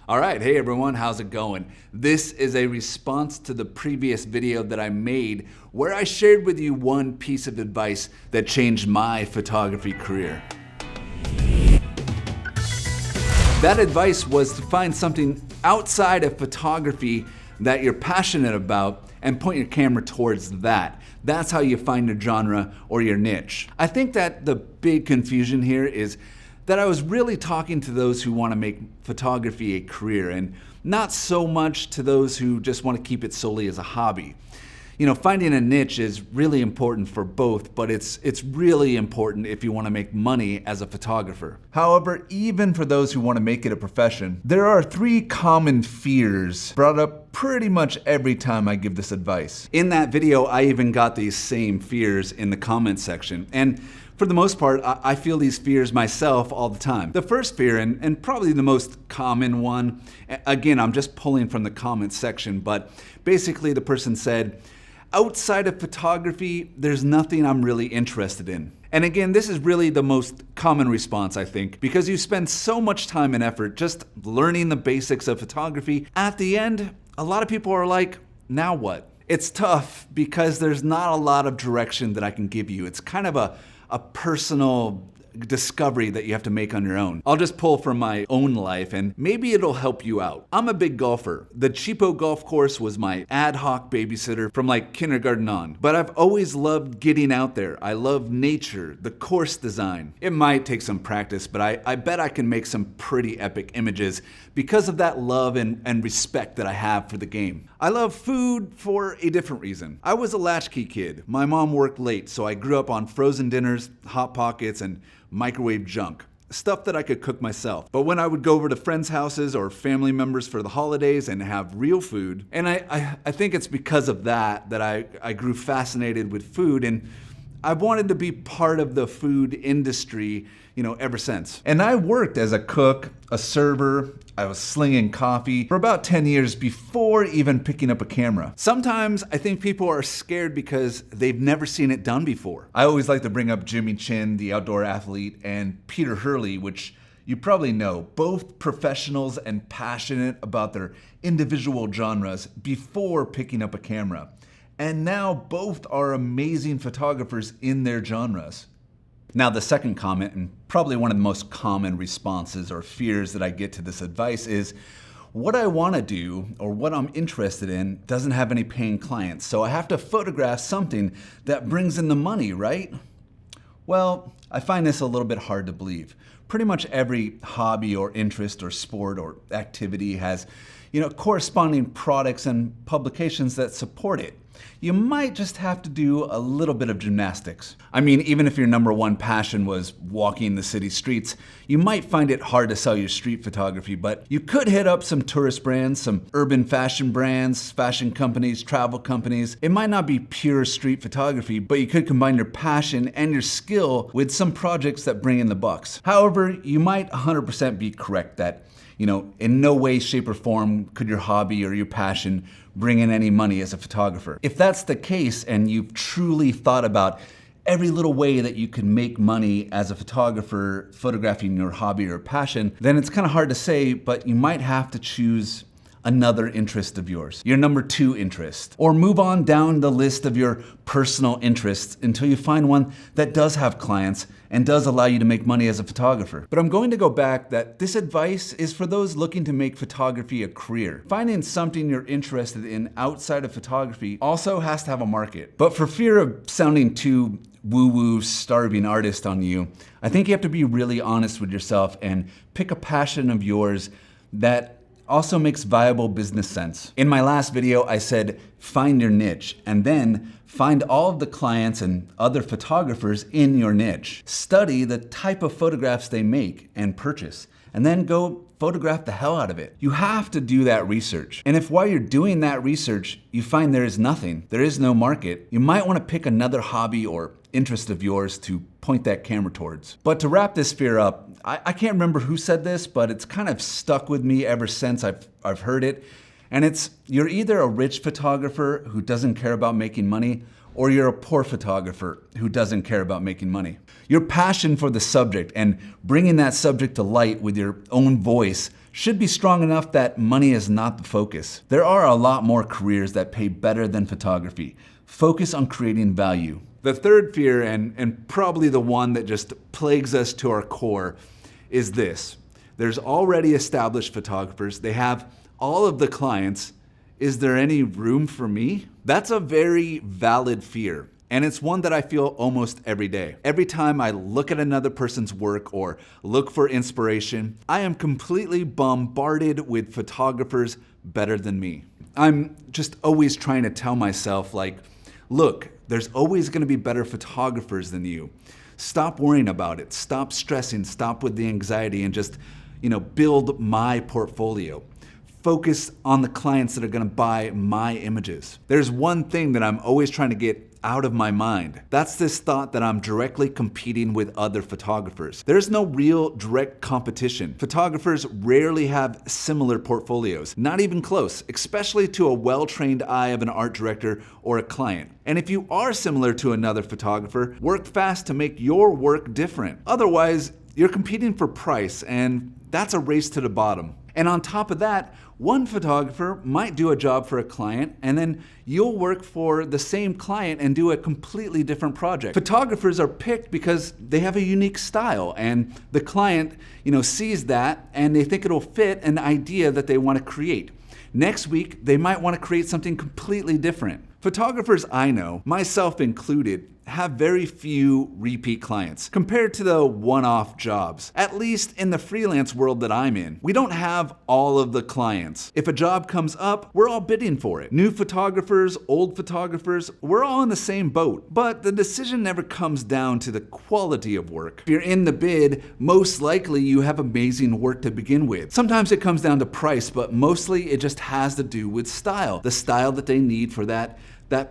All right, hey everyone, how's it going? This is a response to the previous video that I made where I shared with you one piece of advice that changed my photography career. That advice was to find something outside of photography that you're passionate about and point your camera towards that. That's how you find your genre or your niche. I think that the big confusion here is that I was really talking to those who want to make photography a career and not so much to those who just want to keep it solely as a hobby. You know, finding a niche is really important for both, but it's really important if you want to make money as a photographer. However, even for those who want to make it a profession, there are 3 common fears brought up pretty much every time I give this advice. In that video, I even got these same fears in the comment section. And for the most part, I feel these fears myself all the time. The first fear, and probably the most common one, again, I'm just pulling from the comment section, but basically the person said, outside of photography, there's nothing I'm really interested in. And again, this is really the most common response, I think, because you spend so much time and effort just learning the basics of photography. At the end, a lot of people are like, now what? It's tough because there's not a lot of direction that I can give you. It's kind of a personal discovery that you have to make on your own. I'll just pull from my own life and maybe it'll help you out. I'm a big golfer. The Cheapo golf course was my ad hoc babysitter from like kindergarten on. But I've always loved getting out there. I love nature, the course design. It might take some practice, but I bet I can make some pretty epic images because of that love and respect that I have for the game. I love food for a different reason. I was a latchkey kid. My mom worked late, so I grew up on frozen dinners, Hot Pockets, and microwave junk. Stuff that I could cook myself. But when I would go over to friends' houses or family members for the holidays and have real food, and I think it's because of that I grew fascinated with food, and I've wanted to be part of the food industry, ever since. And I worked as a cook, a server, I was slinging coffee for about 10 years before even picking up a camera. Sometimes I think people are scared because they've never seen it done before. I always like to bring up Jimmy Chin, the outdoor athlete, and Peter Hurley, which you probably know, both professionals and passionate about their individual genres before picking up a camera. And now both are amazing photographers in their genres. Now, the second comment, and probably one of the most common responses or fears that I get to this advice is, what I want to do or what I'm interested in doesn't have any paying clients, so I have to photograph something that brings in the money, right? Well, I find this a little bit hard to believe. Pretty much every hobby or interest or sport or activity has, corresponding products and publications that support it. You might just have to do a little bit of gymnastics. I mean, even if your number one passion was walking the city streets, you might find it hard to sell your street photography, but you could hit up some tourist brands, some urban fashion brands, fashion companies, travel companies. It might not be pure street photography, but you could combine your passion and your skill with some projects that bring in the bucks. However, you might 100% be correct that in no way, shape, or form could your hobby or your passion bring in any money as a photographer. If that's the case and you've truly thought about every little way that you can make money as a photographer photographing your hobby or passion, then it's kind of hard to say, but you might have to choose another interest of yours, your number 2 interest, or move on down the list of your personal interests until you find one that does have clients and does allow you to make money as a photographer. But I'm going to go back that this advice is for those looking to make photography a career. Finding something you're interested in outside of photography also has to have a market. But for fear of sounding too woo-woo starving artist on you, I think you have to be really honest with yourself and pick a passion of yours that also makes viable business sense. In my last video, I said, find your niche, and then find all of the clients and other photographers in your niche. Study the type of photographs they make and purchase, and then go photograph the hell out of it. You have to do that research. And if while you're doing that research, you find there is nothing, there is no market, you might want to pick another hobby or interest of yours to point that camera towards. But to wrap this fear up, I can't remember who said this, but it's kind of stuck with me ever since I've heard it. And it's, you're either a rich photographer who doesn't care about making money, or you're a poor photographer who doesn't care about making money. Your passion for the subject and bringing that subject to light with your own voice should be strong enough that money is not the focus. There are a lot more careers that pay better than photography. Focus on creating value. The third fear, and probably the one that just plagues us to our core, is this. There's already established photographers. They have all of the clients. Is there any room for me? That's a very valid fear. And it's one that I feel almost every day. Every time I look at another person's work or look for inspiration, I am completely bombarded with photographers better than me. I'm just always trying to tell myself, like, look, there's always gonna be better photographers than you. Stop worrying about it. Stop stressing. Stop with the anxiety and just, build my portfolio. Focus on the clients that are gonna buy my images. There's one thing that I'm always trying to get out of my mind. That's this thought that I'm directly competing with other photographers. There's no real direct competition. Photographers rarely have similar portfolios, not even close, especially to a well-trained eye of an art director or a client. And if you are similar to another photographer, work fast to make your work different. Otherwise, you're competing for price, and that's a race to the bottom. And on top of that, one photographer might do a job for a client, and then you'll work for the same client and do a completely different project. Photographers are picked because they have a unique style, and the client, sees that and they think it'll fit an idea that they want to create. Next week, they might want to create something completely different. Photographers I know, myself included, have very few repeat clients compared to the one-off jobs. At least in the freelance world that I'm in, we don't have all of the clients. If a job comes up, we're all bidding for it. New photographers, old photographers, we're all in the same boat. But the decision never comes down to the quality of work. If you're in the bid, most likely you have amazing work to begin with. Sometimes it comes down to price, but mostly it just has to do with style. The style that they need for that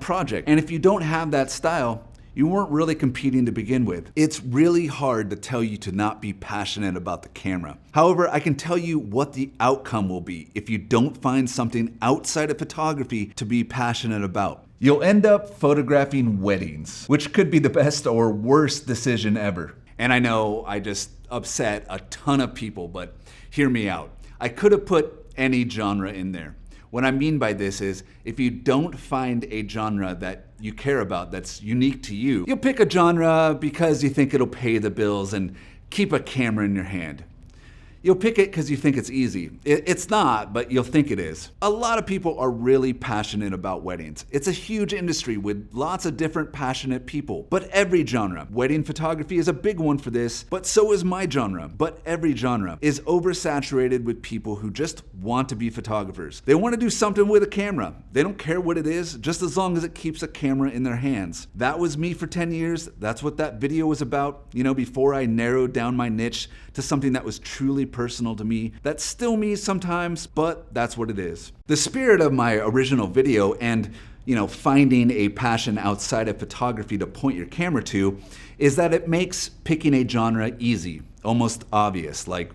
project. And if you don't have that style, you weren't really competing to begin with. It's really hard to tell you to not be passionate about the camera. However, I can tell you what the outcome will be if you don't find something outside of photography to be passionate about. You'll end up photographing weddings, which could be the best or worst decision ever. And I know I just upset a ton of people, but hear me out. I could have put any genre in there. What I mean by this is, if you don't find a genre that you care about that's unique to you, you'll pick a genre because you think it'll pay the bills and keep a camera in your hand. You'll pick it because you think it's easy. It's not, but you'll think it is. A lot of people are really passionate about weddings. It's a huge industry with lots of different passionate people. But every genre, wedding photography is a big one for this, but so is my genre. But every genre is oversaturated with people who just want to be photographers. They want to do something with a camera. They don't care what it is, just as long as it keeps a camera in their hands. That was me for 10 years. That's what that video was about, before I narrowed down my niche to something that was truly personal to me. That's still me sometimes, but that's what it is. The spirit of my original video and finding a passion outside of photography to point your camera to is that it makes picking a genre easy, almost obvious. Like,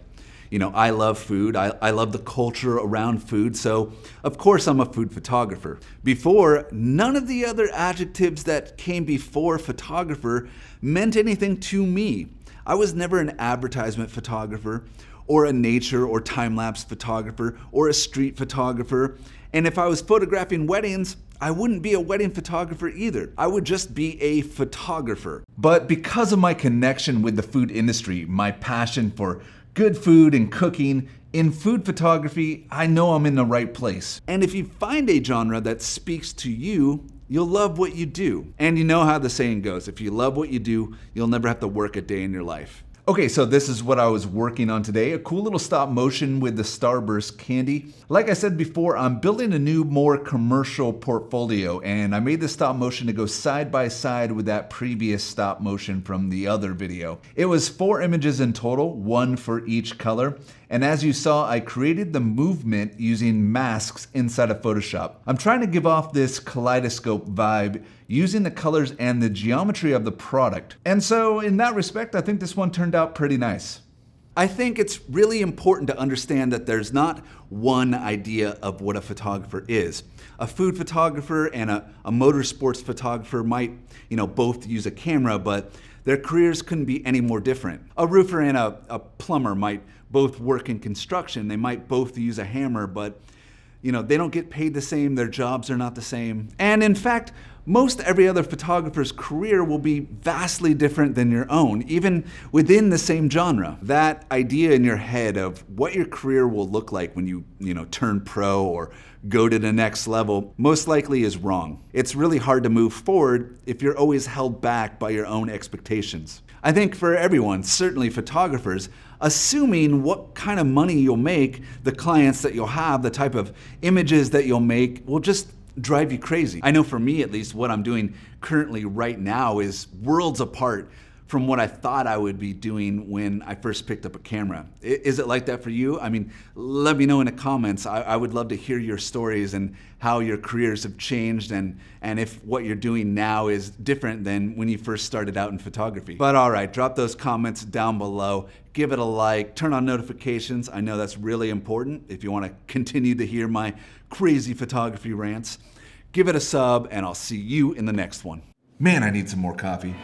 I love food. I love the culture around food. So of course I'm a food photographer. Before, none of the other adjectives that came before photographer meant anything to me. I was never an advertisement photographer or a nature or time-lapse photographer or a street photographer. And if I was photographing weddings, I wouldn't be a wedding photographer either. I would just be a photographer. But because of my connection with the food industry, my passion for good food and cooking, in food photography, I know I'm in the right place. And if you find a genre that speaks to you, you'll love what you do. And you know how the saying goes, if you love what you do, you'll never have to work a day in your life. Okay, so this is what I was working on today, a cool little stop motion with the Starburst candy. Like I said before, I'm building a new, more commercial portfolio, and I made the stop motion to go side by side with that previous stop motion from the other video. It was 4 images in total, 1 for each color. And as you saw, I created the movement using masks inside of Photoshop. I'm trying to give off this kaleidoscope vibe using the colors and the geometry of the product. And so in that respect, I think this one turned out pretty nice. I think it's really important to understand that there's not one idea of what a photographer is. A food photographer and a motorsports photographer might, both use a camera, but their careers couldn't be any more different. A roofer and a plumber might both work in construction. They might both use a hammer, but they don't get paid the same, their jobs are not the same. And in fact, most every other photographer's career will be vastly different than your own, even within the same genre. That idea in your head of what your career will look like when you turn pro or go to the next level most likely is wrong. It's really hard to move forward if you're always held back by your own expectations. I think for everyone, certainly photographers, assuming what kind of money you'll make, the clients that you'll have, the type of images that you'll make will just drive you crazy. I know for me at least, what I'm doing currently right now is worlds apart from what I thought I would be doing when I first picked up a camera. Is it like that for you? I mean, let me know in the comments. I would love to hear your stories and how your careers have changed and if what you're doing now is different than when you first started out in photography. But all right, drop those comments down below. Give it a like, turn on notifications. I know that's really important if you want to continue to hear my crazy photography rants. Give it a sub and I'll see you in the next one. Man, I need some more coffee.